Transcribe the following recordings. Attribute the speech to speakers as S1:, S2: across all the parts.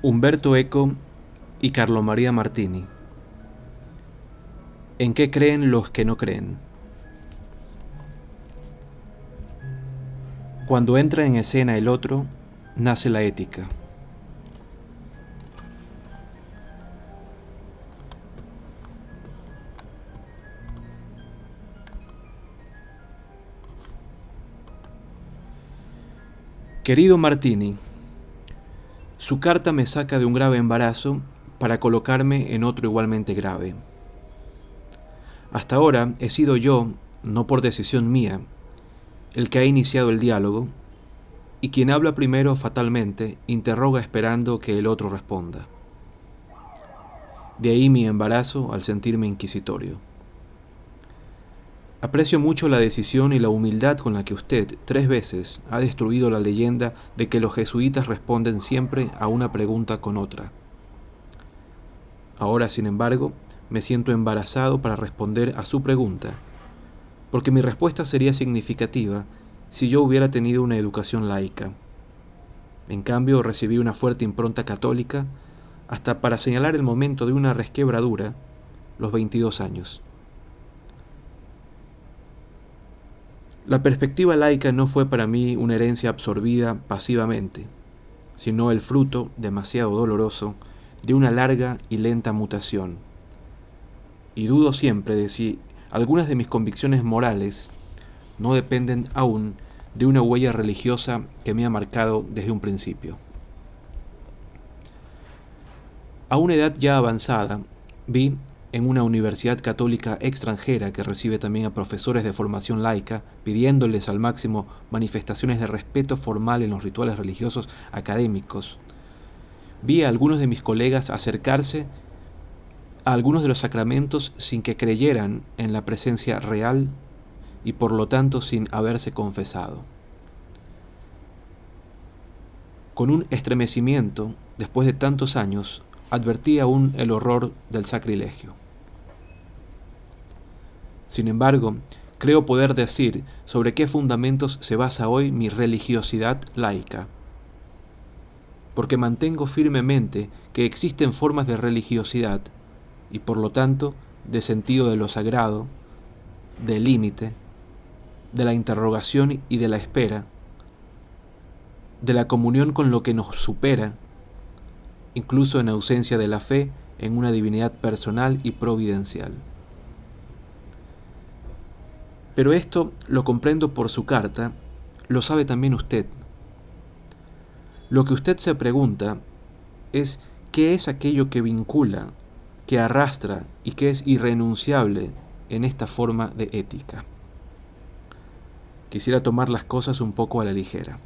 S1: Umberto Eco y Carlo María Martini. ¿En qué creen los que no creen? Cuando entra en escena el otro, nace la ética. Querido Martini, su carta me saca de un grave embarazo para colocarme en otro igualmente grave. Hasta ahora he sido yo, no por decisión mía, el que ha iniciado el diálogo, y quien habla primero fatalmente interroga esperando que el otro responda. De ahí mi embarazo al sentirme inquisitorio. Aprecio mucho la decisión y la humildad con la que usted 3 veces ha destruido la leyenda de que los jesuitas responden siempre a una pregunta con otra. Ahora, sin embargo, me siento embarazado para responder a su pregunta, porque mi respuesta sería significativa si yo hubiera tenido una educación laica. En cambio, recibí una fuerte impronta católica hasta para señalar el momento de una resquebradura, los 22 años. La perspectiva laica no fue para mí una herencia absorbida pasivamente, sino el fruto, demasiado doloroso, de una larga y lenta mutación. Y dudo siempre de si algunas de mis convicciones morales no dependen aún de una huella religiosa que me ha marcado desde un principio. A una edad ya avanzada, vi en una universidad católica extranjera que recibe también a profesores de formación laica, pidiéndoles al máximo manifestaciones de respeto formal en los rituales religiosos académicos. Vi a algunos de mis colegas acercarse a algunos de los sacramentos sin que creyeran en la presencia real y por lo tanto sin haberse confesado. Con un estremecimiento, después de tantos años, advertí aún el horror del sacrilegio. Sin embargo, creo poder decir sobre qué fundamentos se basa hoy mi religiosidad laica, porque mantengo firmemente que existen formas de religiosidad y por lo tanto de sentido de lo sagrado, del límite, de la interrogación y de la espera, de la comunión con lo que nos supera, incluso en ausencia de la fe en una divinidad personal y providencial. Pero esto lo comprendo por su carta, lo sabe también usted. Lo que usted se pregunta es qué es aquello que vincula, que arrastra y que es irrenunciable en esta forma de ética. Quisiera tomar las cosas un poco a la ligera.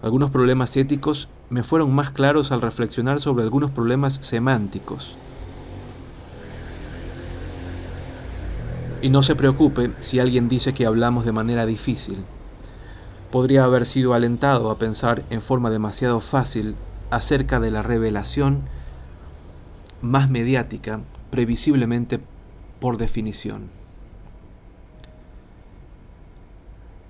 S1: Algunos problemas éticos me fueron más claros al reflexionar sobre algunos problemas semánticos. Y no se preocupe si alguien dice que hablamos de manera difícil. Podría haber sido alentado a pensar en forma demasiado fácil acerca de la revelación más mediática, previsiblemente por definición.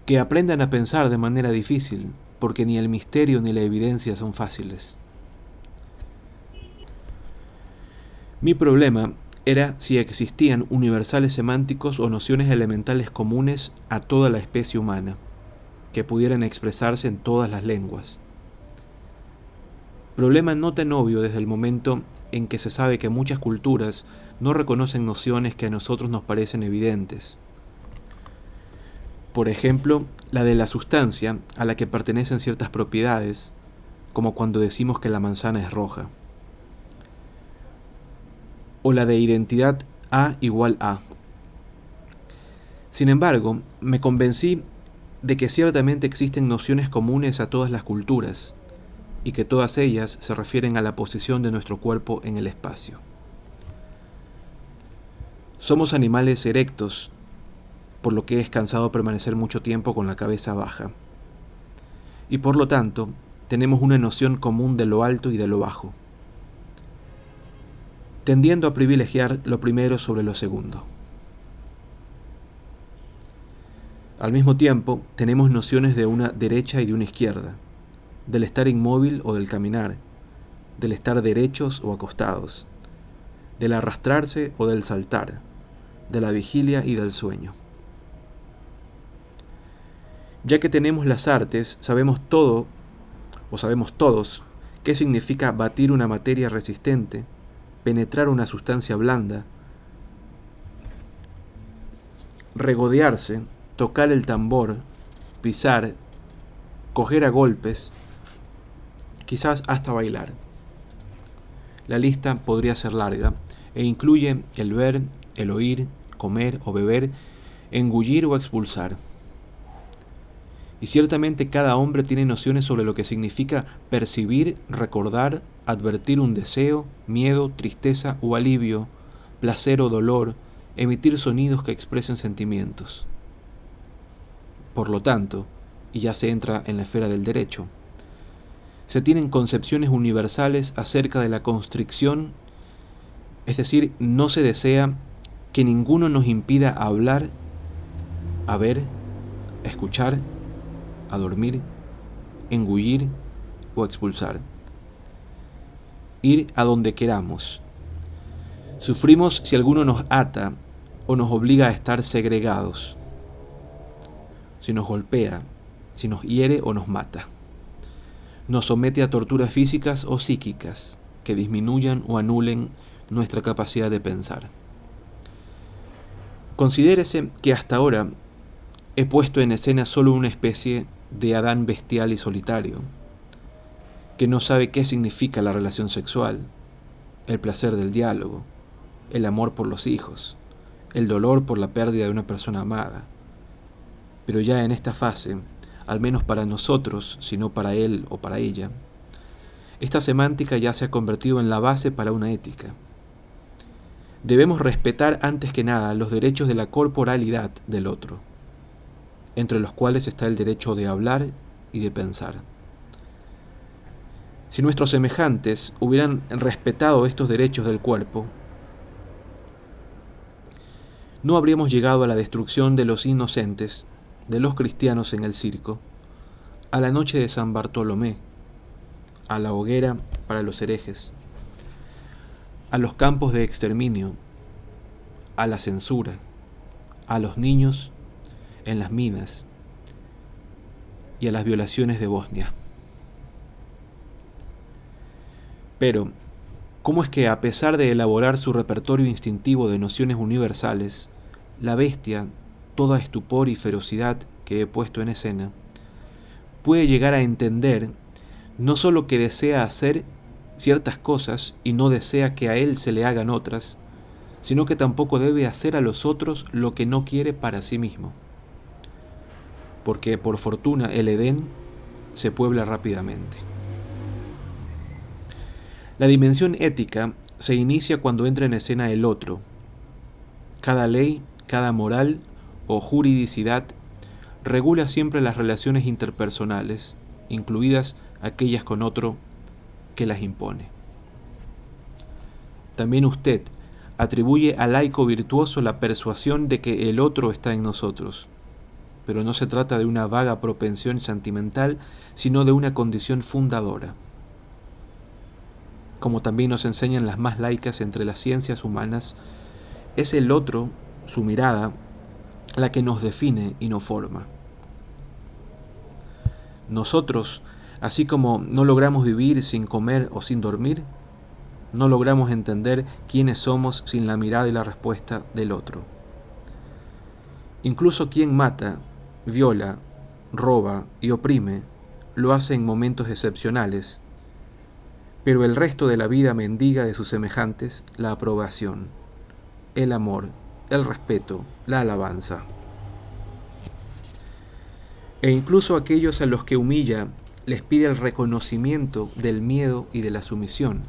S1: Que aprendan a pensar de manera difícil, porque ni el misterio ni la evidencia son fáciles. Mi problema era si existían universales semánticos o nociones elementales comunes a toda la especie humana, que pudieran expresarse en todas las lenguas. Problema no tan obvio desde el momento en que se sabe que muchas culturas no reconocen nociones que a nosotros nos parecen evidentes. Por ejemplo, la de la sustancia a la que pertenecen ciertas propiedades, como cuando decimos que la manzana es roja. O la de identidad A igual A. Sin embargo, me convencí de que ciertamente existen nociones comunes a todas las culturas, y que todas ellas se refieren a la posición de nuestro cuerpo en el espacio. Somos animales erectos, por lo que es cansado permanecer mucho tiempo con la cabeza baja. Y por lo tanto, tenemos una noción común de lo alto y de lo bajo, tendiendo a privilegiar lo primero sobre lo segundo. Al mismo tiempo, tenemos nociones de una derecha y de una izquierda, del estar inmóvil o del caminar, del estar derechos o acostados, del arrastrarse o del saltar, de la vigilia y del sueño. Ya que tenemos las artes, sabemos todo, o sabemos todos, qué significa batir una materia resistente, penetrar una sustancia blanda, regodearse, tocar el tambor, pisar, coger a golpes, quizás hasta bailar. La lista podría ser larga e incluye el ver, el oír, comer o beber, engullir o expulsar. Y ciertamente cada hombre tiene nociones sobre lo que significa percibir, recordar, advertir un deseo, miedo, tristeza o alivio, placer o dolor, emitir sonidos que expresen sentimientos. Por lo tanto, y ya se entra en la esfera del derecho, se tienen concepciones universales acerca de la constricción, es decir, no se desea que ninguno nos impida hablar, a ver, a escuchar, a dormir, engullir o expulsar. Ir a donde queramos. Sufrimos si alguno nos ata o nos obliga a estar segregados, si nos golpea, si nos hiere o nos mata. Nos somete a torturas físicas o psíquicas que disminuyan o anulen nuestra capacidad de pensar. Considérese que hasta ahora he puesto en escena solo una especie de Adán bestial y solitario, que no sabe qué significa la relación sexual, el placer del diálogo, el amor por los hijos, el dolor por la pérdida de una persona amada. Pero ya en esta fase, al menos para nosotros, si no para él o para ella, esta semántica ya se ha convertido en la base para una ética. Debemos respetar antes que nada los derechos de la corporalidad del otro, entre los cuales está el derecho de hablar y de pensar. Si nuestros semejantes hubieran respetado estos derechos del cuerpo, no habríamos llegado a la destrucción de los inocentes, de los cristianos en el circo, a la noche de San Bartolomé, a la hoguera para los herejes, a los campos de exterminio, a la censura, a los niños en las minas y a las violaciones de Bosnia. Pero, ¿cómo es que a pesar de elaborar su repertorio instintivo de nociones universales, la bestia, toda estupor y ferocidad que he puesto en escena, puede llegar a entender no solo que desea hacer ciertas cosas y no desea que a él se le hagan otras, sino que tampoco debe hacer a los otros lo que no quiere para sí mismo? Porque por fortuna el Edén se puebla rápidamente. La dimensión ética se inicia cuando entra en escena el otro. Cada ley, cada moral o juridicidad regula siempre las relaciones interpersonales, incluidas aquellas con otro que las impone. También usted atribuye al laico virtuoso la persuasión de que el otro está en nosotros, pero no se trata de una vaga propensión sentimental, sino de una condición fundadora. Como también nos enseñan las más laicas entre las ciencias humanas, es el otro, su mirada, la que nos define y nos forma. Nosotros, así como no logramos vivir sin comer o sin dormir, no logramos entender quiénes somos sin la mirada y la respuesta del otro. Incluso quien mata, viola, roba y oprime, lo hace en momentos excepcionales, pero el resto de la vida mendiga de sus semejantes la aprobación, el amor, el respeto, la alabanza. E incluso aquellos a los que humilla les pide el reconocimiento del miedo y de la sumisión.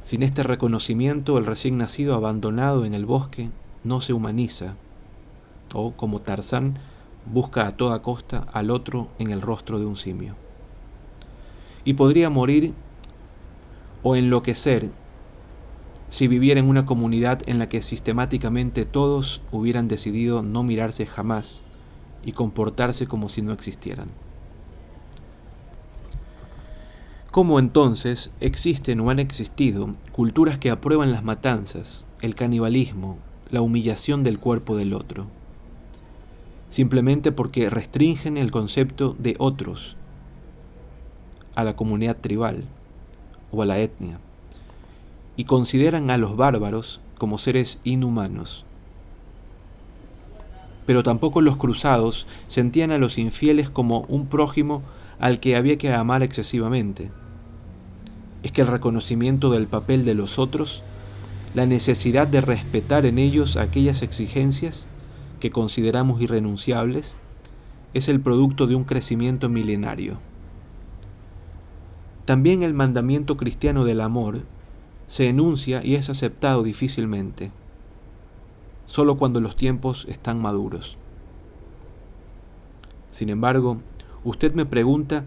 S1: Sin este reconocimiento, el recién nacido abandonado en el bosque no se humaniza, o, como Tarzán, busca a toda costa al otro en el rostro de un simio. Y podría morir o enloquecer si viviera en una comunidad en la que sistemáticamente todos hubieran decidido no mirarse jamás y comportarse como si no existieran. ¿Cómo entonces existen o han existido culturas que aprueban las matanzas, el canibalismo, la humillación del cuerpo del otro? Simplemente porque restringen el concepto de otros a la comunidad tribal o a la etnia y consideran a los bárbaros como seres inhumanos. Pero tampoco los cruzados sentían a los infieles como un prójimo al que había que amar excesivamente. Es que el reconocimiento del papel de los otros, la necesidad de respetar en ellos aquellas exigencias que consideramos irrenunciables, es el producto de un crecimiento milenario. También el mandamiento cristiano del amor se enuncia y es aceptado difícilmente, solo cuando los tiempos están maduros. Sin embargo, usted me pregunta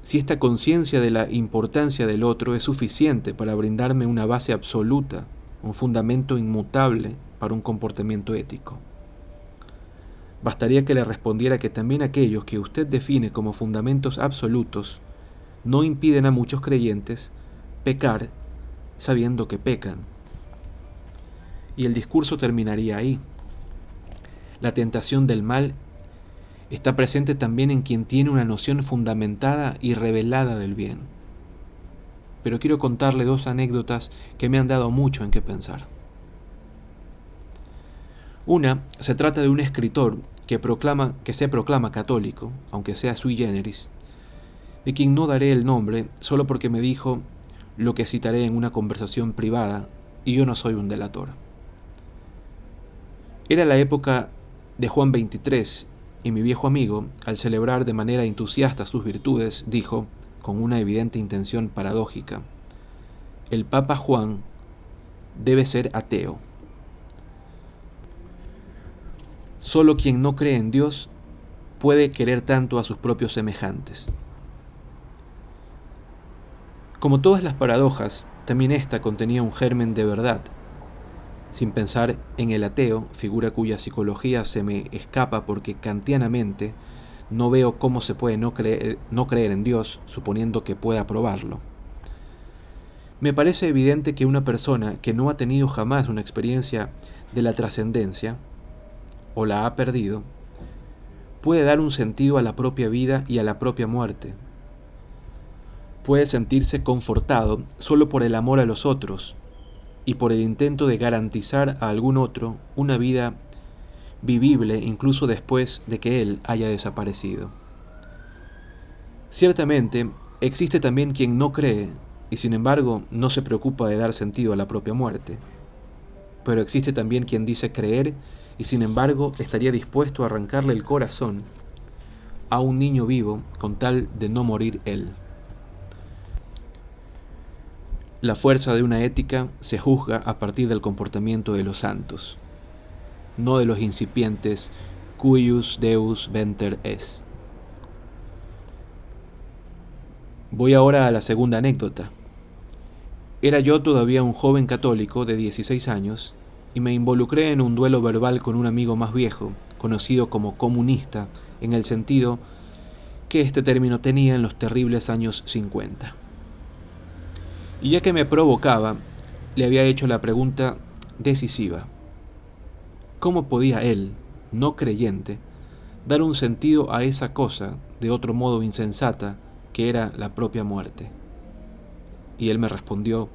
S1: si esta conciencia de la importancia del otro es suficiente para brindarme una base absoluta, un fundamento inmutable para un comportamiento ético. Bastaría que le respondiera que también aquellos que usted define como fundamentos absolutos no impiden a muchos creyentes pecar sabiendo que pecan. Y el discurso terminaría ahí. La tentación del mal está presente también en quien tiene una noción fundamentada y revelada del bien. Pero quiero contarle 2 anécdotas que me han dado mucho en qué pensar. Una se trata de un escritor que se proclama católico, aunque sea sui generis, de quien no daré el nombre solo porque me dijo lo que citaré en una conversación privada y yo no soy un delator. Era la época de Juan XXIII y mi viejo amigo, al celebrar de manera entusiasta sus virtudes, dijo, con una evidente intención paradójica, el Papa Juan debe ser ateo. Solo quien no cree en Dios puede querer tanto a sus propios semejantes. Como todas las paradojas, también esta contenía un germen de verdad. Sin pensar en el ateo, figura cuya psicología se me escapa porque kantianamente no veo cómo se puede no creer en Dios, suponiendo que pueda probarlo. Me parece evidente que una persona que no ha tenido jamás una experiencia de la trascendencia, o la ha perdido, puede dar un sentido a la propia vida y a la propia muerte. Puede sentirse confortado solo por el amor a los otros y por el intento de garantizar a algún otro una vida vivible incluso después de que él haya desaparecido. Ciertamente, existe también quien no cree y sin embargo no se preocupa de dar sentido a la propia muerte. Pero existe también quien dice creer y sin embargo estaría dispuesto a arrancarle el corazón a un niño vivo con tal de no morir él. La fuerza de una ética se juzga a partir del comportamiento de los santos, no de los incipientes cuius Deus venter es. Voy ahora a la segunda anécdota. Era yo todavía un joven católico de 16 años y me involucré en un duelo verbal con un amigo más viejo, conocido como comunista, en el sentido que este término tenía en los terribles años 50. Y ya que me provocaba, le había hecho la pregunta decisiva. ¿Cómo podía él, no creyente, dar un sentido a esa cosa de otro modo insensata que era la propia muerte? Y él me respondió,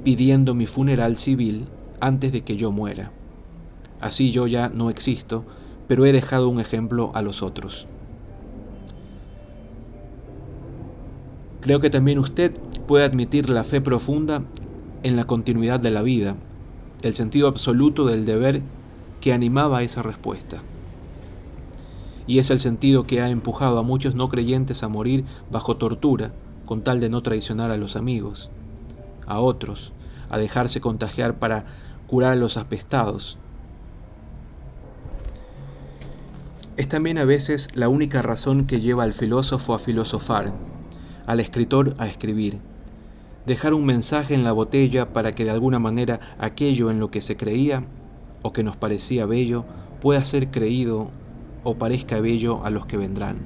S1: pidiendo mi funeral civil antes de que yo muera. Así yo ya no existo, pero he dejado un ejemplo a los otros. Creo que también usted puede admitir la fe profunda en la continuidad de la vida, el sentido absoluto del deber que animaba esa respuesta. Y es el sentido que ha empujado a muchos no creyentes a morir bajo tortura con tal de no traicionar a los amigos, a otros, a dejarse contagiar para curar a los apestados. Es también a veces la única razón que lleva al filósofo a filosofar, al escritor a escribir, dejar un mensaje en la botella para que de alguna manera aquello en lo que se creía o que nos parecía bello pueda ser creído o parezca bello a los que vendrán.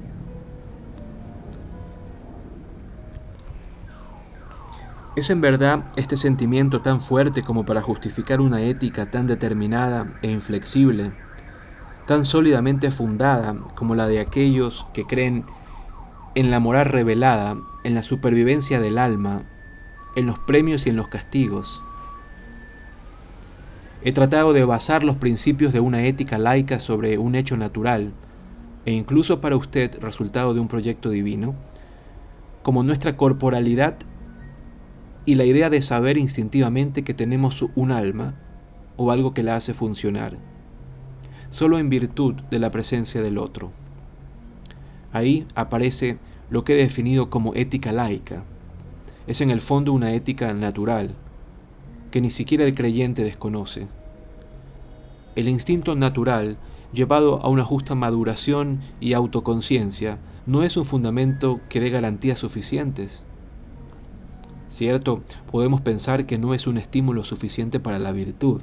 S1: ¿Es en verdad este sentimiento tan fuerte como para justificar una ética tan determinada e inflexible, tan sólidamente fundada como la de aquellos que creen en la moral revelada, en la supervivencia del alma, en los premios y en los castigos? He tratado de basar los principios de una ética laica sobre un hecho natural, e incluso para usted resultado de un proyecto divino, como nuestra corporalidad y la idea de saber instintivamente que tenemos un alma o algo que la hace funcionar, solo en virtud de la presencia del otro. Ahí aparece lo que he definido como ética laica. Es en el fondo una ética natural, que ni siquiera el creyente desconoce. El instinto natural, llevado a una justa maduración y autoconciencia, no es un fundamento que dé garantías suficientes. Cierto, podemos pensar que no es un estímulo suficiente para la virtud.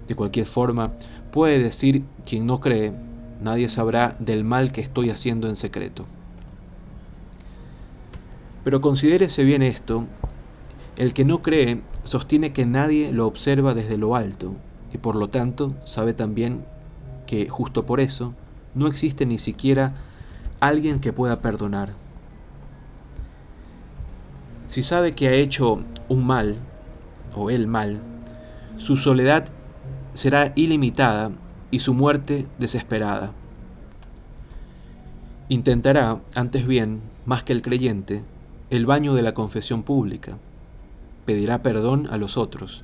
S1: De cualquier forma, puede decir quien no cree, nadie sabrá del mal que estoy haciendo en secreto. Pero considérese bien esto, el que no cree sostiene que nadie lo observa desde lo alto, y por lo tanto sabe también que justo por eso no existe ni siquiera alguien que pueda perdonar. Si sabe que ha hecho un mal, o el mal, su soledad será ilimitada y su muerte desesperada. Intentará, antes bien, más que el creyente, el baño de la confesión pública. Pedirá perdón a los otros.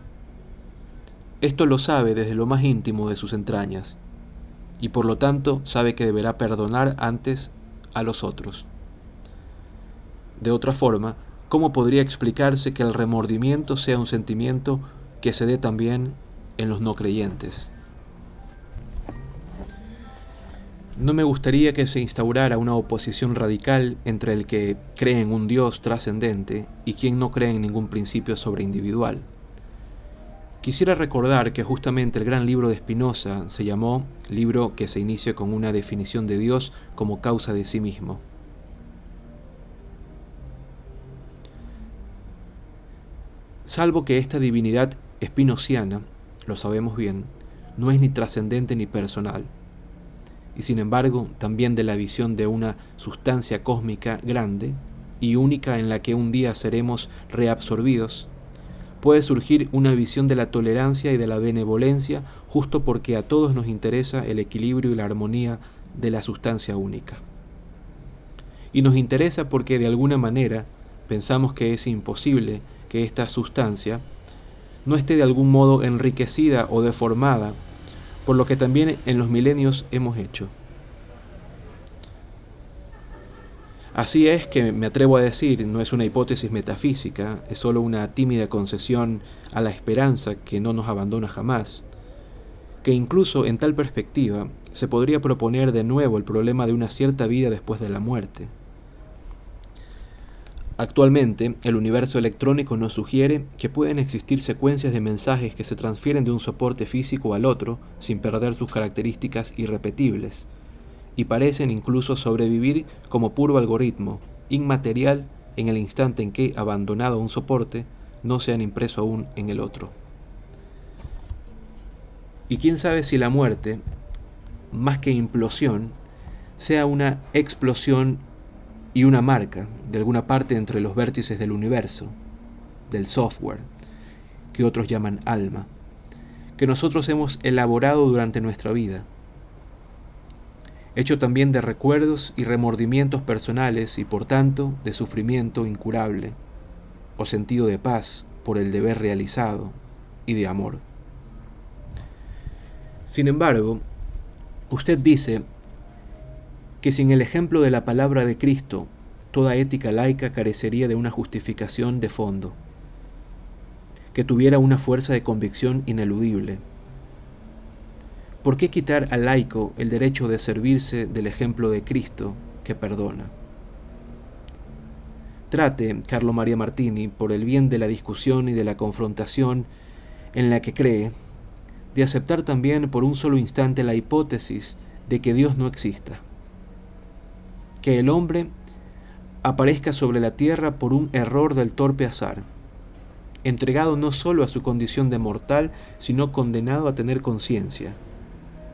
S1: Esto lo sabe desde lo más íntimo de sus entrañas, y por lo tanto sabe que deberá perdonar antes a los otros. De otra forma, ¿cómo podría explicarse que el remordimiento sea un sentimiento que se dé también en los no creyentes? No me gustaría que se instaurara una oposición radical entre el que cree en un Dios trascendente y quien no cree en ningún principio sobreindividual. Quisiera recordar que justamente el gran libro de Spinoza se llamó libro que se inicia con una definición de Dios como causa de sí mismo. Salvo que esta divinidad espinociana, lo sabemos bien, no es ni trascendente ni personal, y sin embargo también de la visión de una sustancia cósmica grande y única en la que un día seremos reabsorbidos, puede surgir una visión de la tolerancia y de la benevolencia justo porque a todos nos interesa el equilibrio y la armonía de la sustancia única. Y nos interesa porque de alguna manera pensamos que es imposible que esta sustancia no esté de algún modo enriquecida o deformada, por lo que también en los milenios hemos hecho. Así es que me atrevo a decir, no es una hipótesis metafísica, es solo una tímida concesión a la esperanza que no nos abandona jamás, que incluso en tal perspectiva se podría proponer de nuevo el problema de una cierta vida después de la muerte. Actualmente, el universo electrónico nos sugiere que pueden existir secuencias de mensajes que se transfieren de un soporte físico al otro sin perder sus características irrepetibles, y parecen incluso sobrevivir como puro algoritmo, inmaterial en el instante en que, abandonado un soporte, no se han impreso aún en el otro. Y quién sabe si la muerte, más que implosión, sea una explosión y una marca de alguna parte entre los vértices del universo, del software, que otros llaman alma, que nosotros hemos elaborado durante nuestra vida, hecho también de recuerdos y remordimientos personales y por tanto de sufrimiento incurable, o sentido de paz por el deber realizado y de amor. Sin embargo, usted dice que sin el ejemplo de la palabra de Cristo, toda ética laica carecería de una justificación de fondo, que tuviera una fuerza de convicción ineludible. ¿Por qué quitar al laico el derecho de servirse del ejemplo de Cristo que perdona? Trate, Carlo Maria Martini, por el bien de la discusión y de la confrontación en la que cree, de aceptar también por un solo instante la hipótesis de que Dios no exista, que el hombre aparezca sobre la tierra por un error del torpe azar, entregado no solo a su condición de mortal, sino condenado a tener conciencia,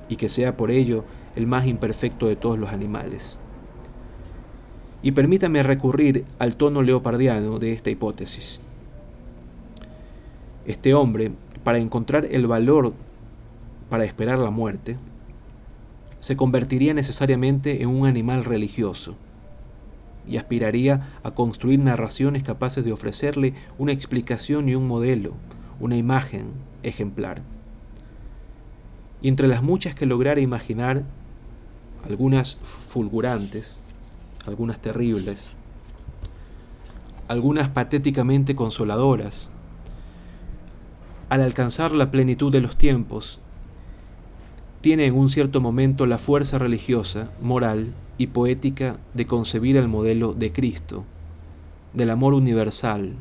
S1: y que sea por ello el más imperfecto de todos los animales. Y permítame recurrir al tono leopardiano de esta hipótesis. Este hombre, para encontrar el valor para esperar la muerte, se convertiría necesariamente en un animal religioso y aspiraría a construir narraciones capaces de ofrecerle una explicación y un modelo, una imagen ejemplar. Y entre las muchas que lograra imaginar, algunas fulgurantes, algunas terribles, algunas patéticamente consoladoras, al alcanzar la plenitud de los tiempos, tiene en un cierto momento la fuerza religiosa, moral y poética de concebir el modelo de Cristo, del amor universal,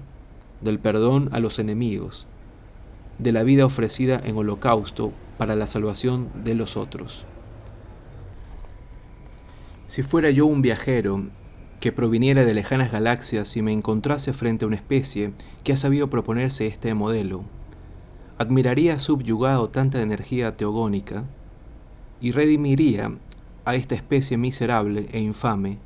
S1: del perdón a los enemigos, de la vida ofrecida en holocausto para la salvación de los otros. Si fuera yo un viajero que proviniera de lejanas galaxias y me encontrase frente a una especie que ha sabido proponerse este modelo, admiraría subyugado tanta energía teogónica y redimiría a esta especie miserable e infame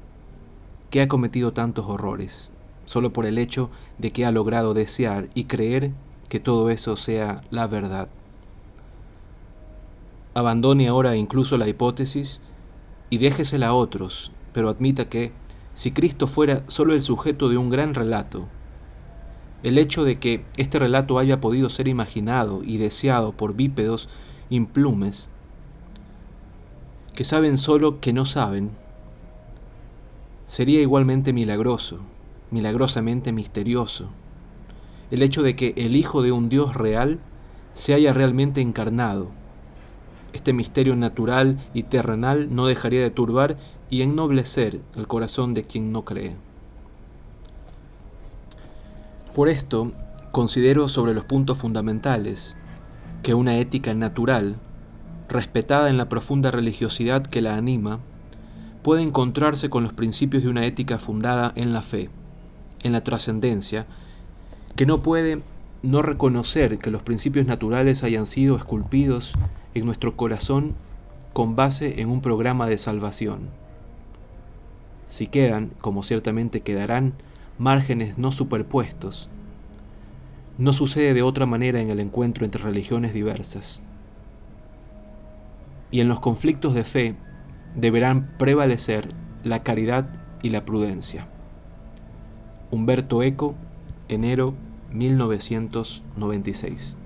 S1: que ha cometido tantos horrores, solo por el hecho de que ha logrado desear y creer que todo eso sea la verdad. Abandone ahora incluso la hipótesis y déjesela a otros, pero admita que, si Cristo fuera solo el sujeto de un gran relato, el hecho de que este relato haya podido ser imaginado y deseado por bípedos implumes, que saben solo que no saben, sería igualmente milagroso, milagrosamente misterioso, el hecho de que el Hijo de un Dios real se haya realmente encarnado. Este misterio natural y terrenal no dejaría de turbar y ennoblecer el corazón de quien no cree. Por esto, considero sobre los puntos fundamentales que una ética natural, respetada en la profunda religiosidad que la anima, puede encontrarse con los principios de una ética fundada en la fe, en la trascendencia, que no puede no reconocer que los principios naturales hayan sido esculpidos en nuestro corazón con base en un programa de salvación. Si quedan, como ciertamente quedarán, márgenes no superpuestos, no sucede de otra manera en el encuentro entre religiones diversas. Y en los conflictos de fe deberán prevalecer la caridad y la prudencia. Umberto Eco, enero 1996.